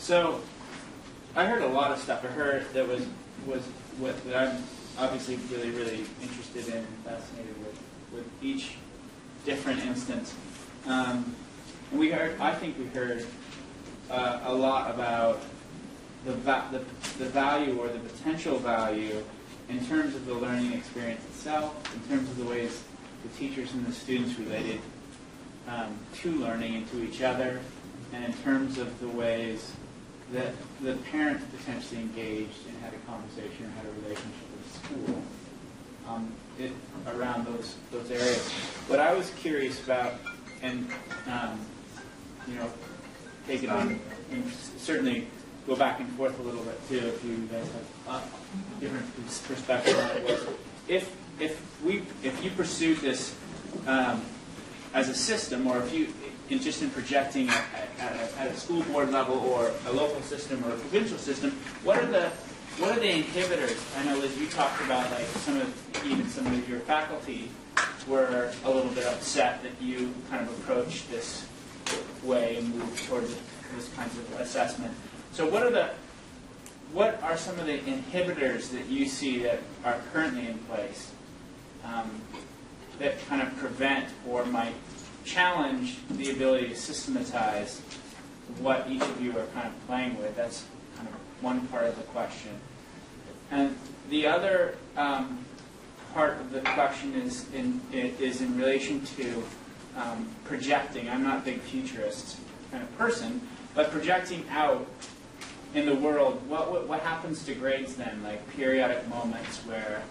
So I heard a lot of stuff. I heard that was what that I'm obviously really interested in and fascinated with each different instance. And I think we heard a lot about the value or the potential value in terms of the learning experience itself, in terms of the ways the teachers and the students related to learning and to each other, and in terms of the ways that the parents potentially engaged and had a conversation or had a relationship with school around those areas. What I was curious about, and take it on, and certainly go back and forth a little bit too, if you guys have different perspective on it, was if you pursued this as a system, or if you just in projecting at a school board level or a local system or a provincial system, what are the inhibitors? I know, Liz, you talked about like some of your faculty were a little bit upset that you kind of approached this way and moved towards this kinds of assessment. So what are some of the inhibitors that you see that are currently in place that kind of prevent or might challenge the ability to systematize what each of you are kind of playing with? That's kind of one part of the question. And the other part of the question is in relation to projecting. I'm not a big futurist kind of person, but projecting out in the world, what happens to grades then? Like periodic moments where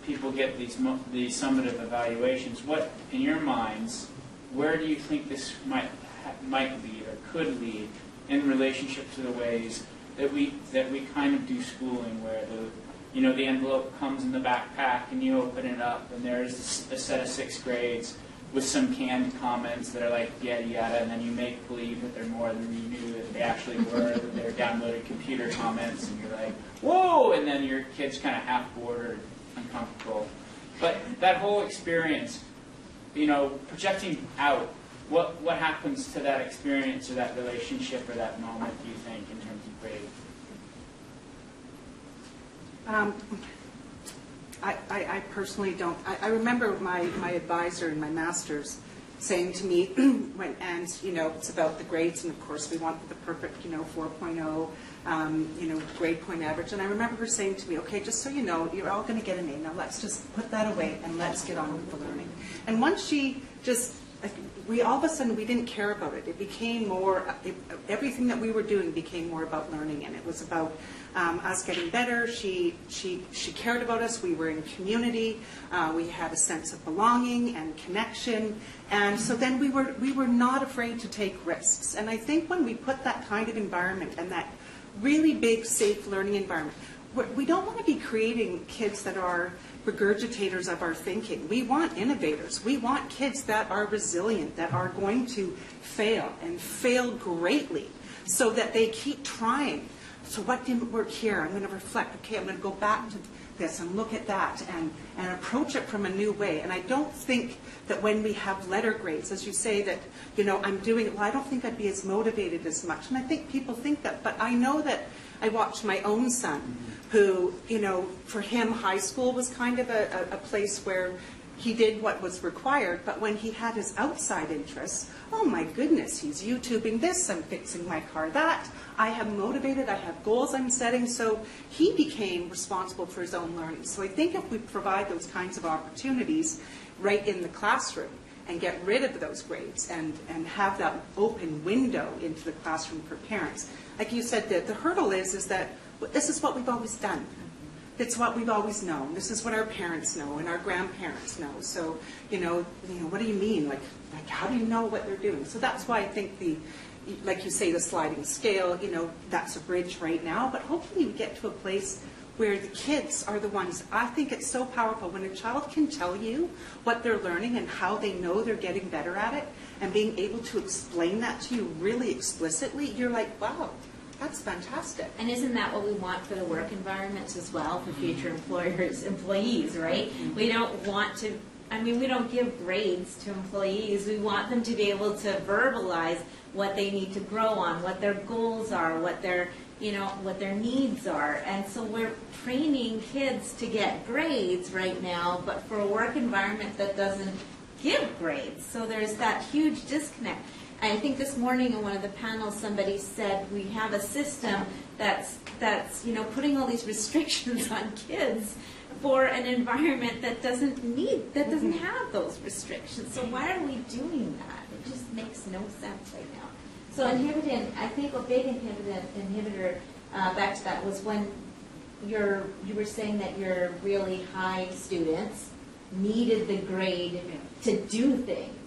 people get these summative evaluations. What, in your minds, where do you think this might lead or could lead in relationship to the ways that we kind of do schooling, where the envelope comes in the backpack and you open it up and there's a set of 6 grades with some canned comments that are like yada yada, and then you make believe that they're more than you knew that they actually were, that they're downloaded computer comments, and you're like, whoa, and then your kid's kind of half bored or uncomfortable. But that whole experience, projecting out, what happens to that experience or that relationship or that moment, do you think, in terms of grade? I personally don't. I remember my advisor in my master's saying to me, it's about the grades, and of course we want the perfect, 4.0, grade point average. And I remember her saying to me, okay, just so you know, you're all going to get an A. Now let's just put that away and let's get on with the learning. And once she just, all of a sudden we didn't care about it. It became more, everything that we were doing became more about learning, and it was about us getting better. She cared about us. We were in community. We had a sense of belonging and connection, and so then we were not afraid to take risks. And I think when we put that kind of environment and that really big, safe learning environment, we don't want to be creating kids that are regurgitators of our thinking. We want innovators. We want kids that are resilient, that are going to fail and fail greatly so that they keep trying. So what didn't work here? I'm going to reflect. Okay, I'm going to go back to this and look at that and approach it from a new way. And I don't think that when we have letter grades, as you say that, I'm doing it, well, I don't think I'd be as motivated as much. And I think people think that. But I know that I watched my own son who, for him, high school was kind of a place where he did what was required, but when he had his outside interests, oh my goodness, he's YouTubing this, I'm fixing my car that, I am motivated, I have goals I'm setting, so he became responsible for his own learning. So I think if we provide those kinds of opportunities right in the classroom and get rid of those grades and have that open window into the classroom for parents, like you said, the hurdle is that this is what we've always done. It's what we've always known. This is what our parents know and our grandparents know. So, what do you mean? Like how do you know what they're doing? So that's why I think like you say, the sliding scale, that's a bridge right now. But hopefully we get to a place where the kids are the ones. I think it's so powerful when a child can tell you what they're learning and how they know they're getting better at it, and being able to explain that to you really explicitly, you're like, wow. That's fantastic. And isn't that what we want for the work environments as well, for future employees, right? Mm-hmm. We don't want to I mean, we don't give grades to employees. We want them to be able to verbalize what they need to grow on, what their goals are, what their, you know, what their needs are. And so we're training kids to get grades right now, but for a work environment that doesn't give grades. So there's that huge disconnect. I think this morning in one of the panels somebody said we have a system that's you know, putting all these restrictions on kids for an environment that doesn't have those restrictions. So why are we doing that? It just makes no sense right now. So inhibitor, I think a big inhibitor back to that was when you were saying that your really high students needed the grade to do things.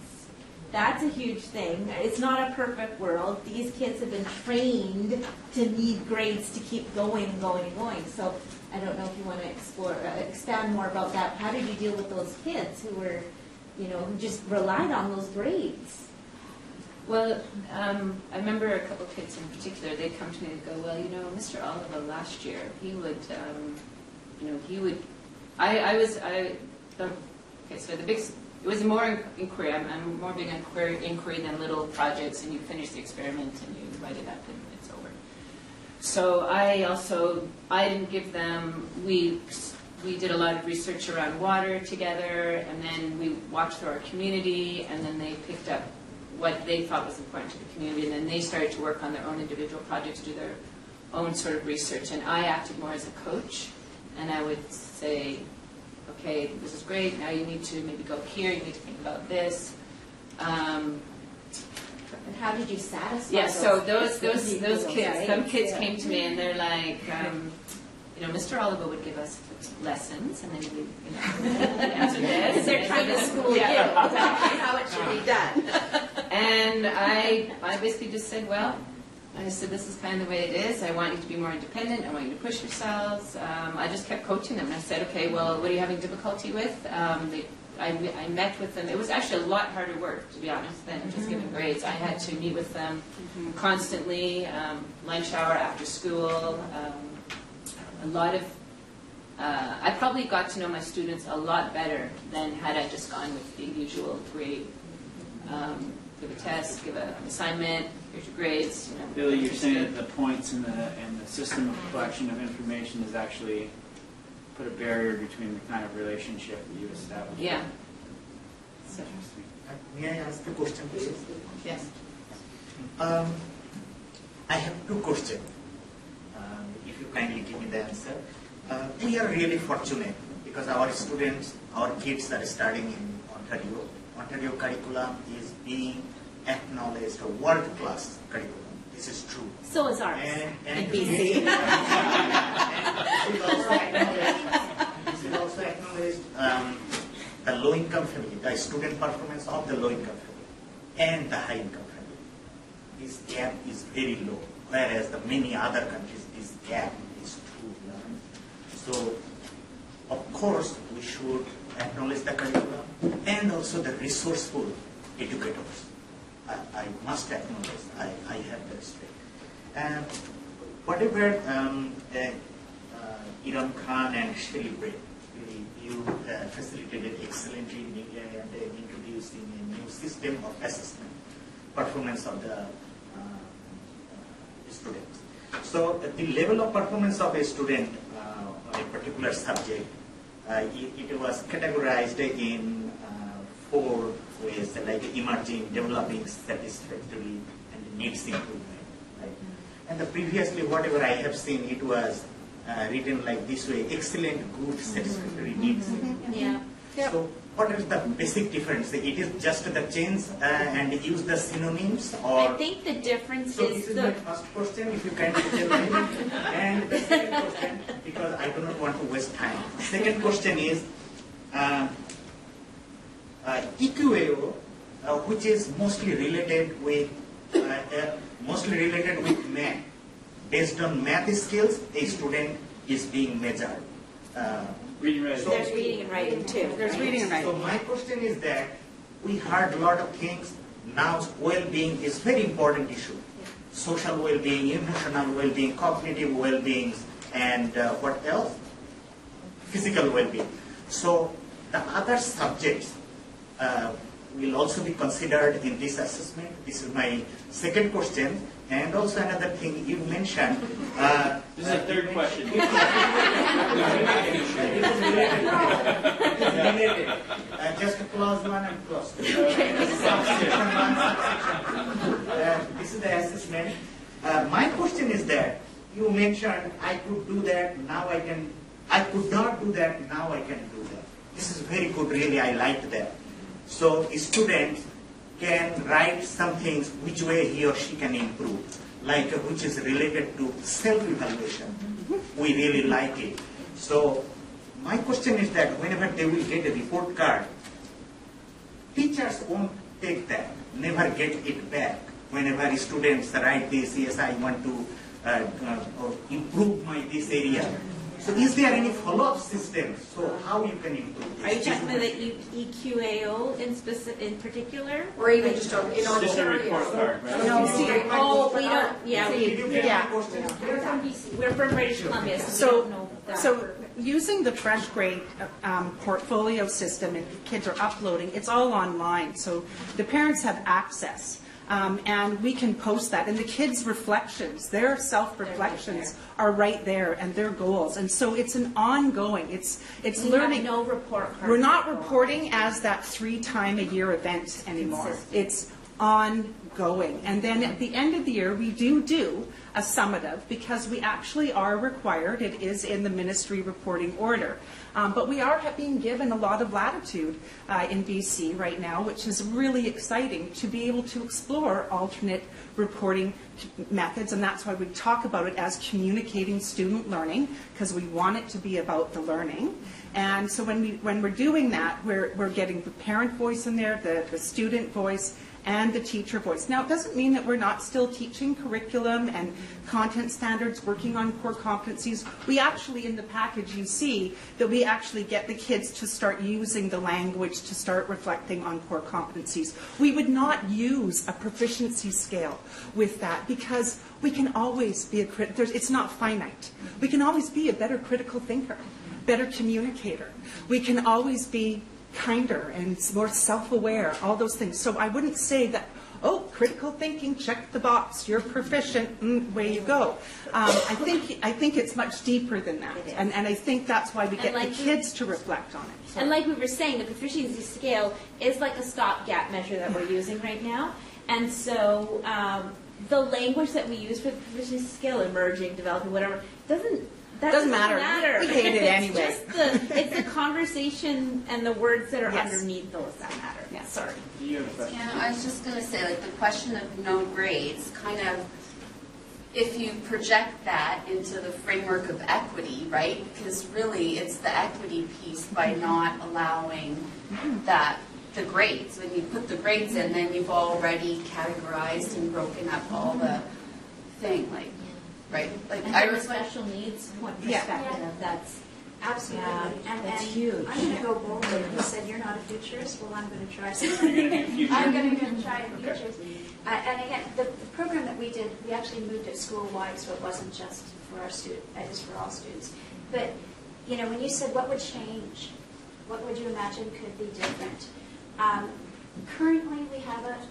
That's a huge thing. It's not a perfect world. These kids have been trained to need grades to keep going and going and going. So I don't know if you want to expand more about that. How did you deal with those kids who were, you know, who just relied on those grades? Well, I remember a couple of kids in particular, they'd come to me and go, well, you know, Mr. Oliver last year, he would, you know, he would, okay, so it was more inquiry. I'm more big on inquiry than little projects, and you finish the experiment and you write it up and it's over. So I didn't give them, we did a lot of research around water together, and then we walked through our community, and then they picked up what they thought was important to the community, and then they started to work on their own individual projects, do their own sort of research, and I acted more as a coach, and I would say, okay, this is great, now you need to maybe go here, you need to think about this. And how did you satisfy Yeah, so those kids? kids, some kids came to me and they're like, you know, Mr. Oliver would give us lessons, and then we, you know, answer this. They're trying to school you exactly how it should be done. And I basically just said, well, I said, this is kind of the way it is. I want you to be more independent. I want you to push yourselves. I just kept coaching them. And I said, okay, well, what are you having difficulty with? I met with them. It was actually a lot harder work, to be honest, than just giving grades. I had to meet with them constantly, lunch hour, after school. A lot of, I probably got to know my students a lot better than had I just gone with the usual grade. Give a test, give an assignment, here's your grades. You know, Billy, you're saying that the points in the system of collection of information has actually put a barrier between the kind of relationship that you established. Yeah. That's interesting. May I ask a question, please? Yes. I have two questions. If you kindly give me the answer. We are really fortunate because our students, our kids are studying in Ontario. Ontario curriculum is being acknowledged a world-class curriculum. This is true. So is ours in BC. This is also acknowledged the low-income family, the student performance of the low-income family and the high-income family. This gap is very low, whereas the many other countries, this gap is too large. So, of course, we should acknowledge the curriculum and also the resourceful educators. I must acknowledge, I have the respect. And whatever Iram Khan and Shri Brett, you facilitated excellently and introducing a new system of assessment, performance of the students. So the level of performance of a student on a particular subject, it was categorized in 4 ways, like emerging, developing, satisfactory, and needs improvement. Right? And the previously, whatever I have seen, it was written like this way: excellent, good, satisfactory, needs improvement. Yeah. Yep. So what is the basic difference? It is just the change and use the synonyms, or? I think the difference So is this is my first question, if you can tell me. And the second question, because I do not want to waste time. Second question is EQAO, which is mostly related with math. Based on math skills, a student is being measured. Reading, writing. There's reading and writing too. There's reading and writing. So my question is that we heard a lot of things. Now well-being is very important issue. Social well-being, emotional well-being, cognitive well-being, and what else? Physical well-being. So the other subjects will also be considered in this assessment? This is my second question. And also another thing you mentioned. This is a third question. It is related. Just clause 1 and clause 2. Subsection 1, subsection 2. This is the assessment. My question is that you mentioned I could do that, now I can, I could not do that, now I can do that. This is very good, really, I liked that. So a student can write some things which way he or she can improve, like which is related to self-evaluation. We really like it. So my question is that whenever they will get a report card, teachers won't take that, never get it back. Whenever students write this, yes, I want to improve my this area. So is there any follow-up system? So how you can improve this? Are you talking about the EQAO in particular? Or even just in Just a report card, right? No, see, Oh, we don't, yeah, Did you get Yeah. my question? we're from British Columbia, so we don't know that. So using the Fresh Grade portfolio system, and kids are uploading, it's all online. So the parents have access. And we can post that. And the kids' reflections, their self-reflections are right there, and their goals. And so it's an ongoing, it's We learning. have no report card. We're not reporting as that 3-time-a-year event anymore. Consistent. It's ongoing. And then at the end of the year, we do a summative, because we actually are required, it is in the ministry reporting order. But we are being given a lot of latitude in BC right now, which is really exciting to be able to explore alternate reporting methods, and that's why we talk about it as communicating student learning, because we want it to be about the learning. And so when we're doing that, we're getting the parent voice in there, the student voice, and the teacher voice. Now, it doesn't mean that we're not still teaching curriculum and content standards, working on core competencies. We actually, in the package, you see that we actually get the kids to start using the language to start reflecting on core competencies. We would not use a proficiency scale with that, because we can always be it's not finite. We can always be a better critical thinker, better communicator. We can always be kinder and more self-aware, all those things. So I wouldn't say that, oh, critical thinking, check the box, you're proficient, way you go. I think it's much deeper than that. And I think that's why we get the kids to reflect on it. So. And like we were saying, the proficiency scale is like a stopgap measure that we're using right now. And so the language that we use for the proficiency scale, emerging, developing, whatever, doesn't matter. We hate it anyway. It's the conversation and the words that are Yes. underneath those that matter. Yeah. Sorry. You have a question? Yeah, I was just going to say, like, the question of no grades, kind of, if you project that into the framework of equity, right? Because really, it's the equity piece by not allowing that, the grades. When you put the grades in, then you've already categorized and broken up all the thing, like, right? Like, And I from a was like, special needs point Yeah. perspective, that's Absolutely. Yeah, And that's and huge. I'm going to go bolder. You said you're not a futurist. Well, I'm going to try You're going to do future? I'm going to try a futurist. And again, the program that we did, we actually moved it school-wide, so it wasn't just for our students, it was for all students. But, you know, when you said what would change, what would you imagine could be different? Currently, we have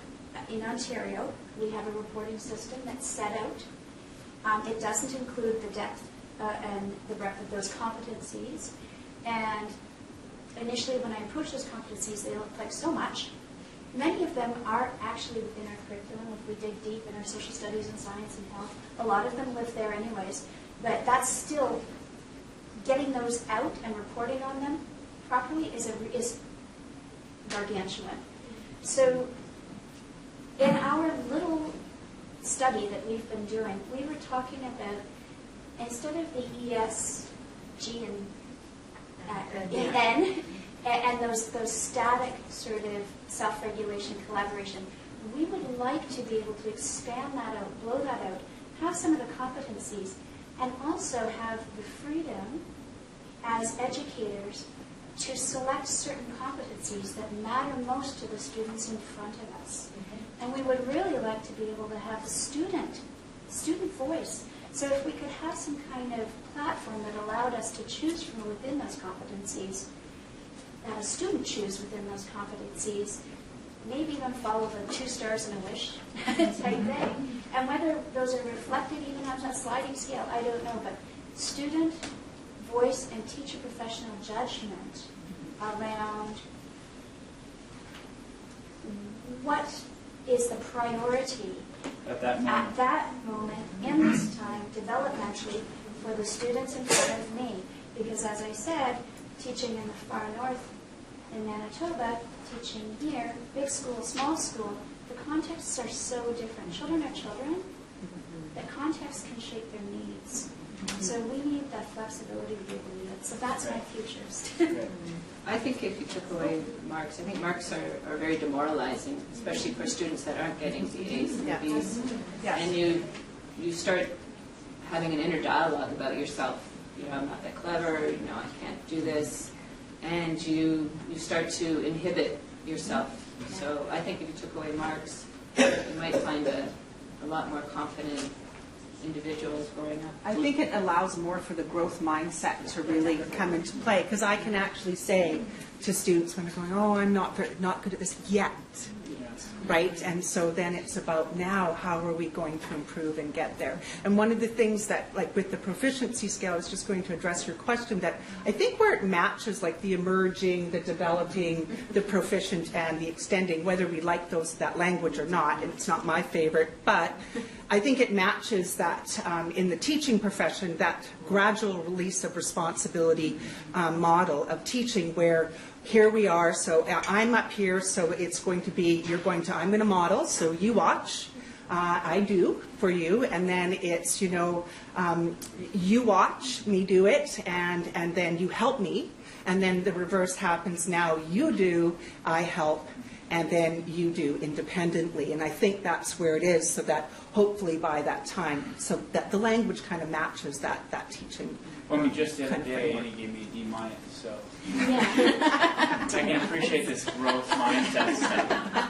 in Ontario, we have a reporting system that's set out. It doesn't include the depth and the breadth of those competencies. And initially, when I approached those competencies, they looked like so much. Many of them are actually within our curriculum. If we dig deep in our social studies and science and health, a lot of them live there anyways. But that's still, getting those out and reporting on them properly is gargantuan. So in our little study that we've been doing, we were talking about, instead of the ES, G, and N, and those static sort of self-regulation, collaboration, we would like to be able to expand that out, blow that out, have some of the competencies, and also have the freedom as educators to select certain competencies that matter most to the students in front of us. And we would really like to be able to have a student voice. So if we could have some kind of platform that allowed us to choose from within those competencies, that a student choose within those competencies, maybe even follow the 2 stars and a wish type thing. And whether those are reflected even on that sliding scale, I don't know. But student voice and teacher professional judgment around what is the priority At that moment. at that moment, in this time, developmentally, for the students in front of me. Because as I said, teaching in the far north in Manitoba, teaching here, big school, small school, the contexts are so different. Children are children. The context can shape their needs. So we need that flexibility to be able to do that. So that's my futures. Good. I think if you took away marks, I think marks are very demoralizing, especially for students that aren't getting the A's and the B's. Yes. And you start having an inner dialogue about yourself. You know, I'm not that clever, you know, I can't do this. And you start to inhibit yourself. So I think if you took away marks, you might find a lot more confident individuals growing up. I think it allows more for the growth mindset to really come into play, because I can actually say to students when they're going, oh, I'm not good at this yet, right? And so then it's about now, how are we going to improve and get there? And one of the things that, like with the proficiency scale, I was just going to address your question, that I think where it matches like the emerging, the developing, the proficient, and the extending, whether we like that language or not, and it's not my favorite, but I think it matches that in the teaching profession, that gradual release of responsibility model of teaching, where here we are, so I'm up here, so it's going to be, I'm going to model, so you watch, I do for you, and then it's, you watch me do it, and then you help me, and then the reverse happens, now you do, I help, and then you do independently. And I think that's where it is, so that hopefully by that time, so that the language kind of matches that teaching. Well, I mean, just the other Kind of day, framework. Annie gave me a D-, so Yeah. I can appreciate this growth mindset stuff.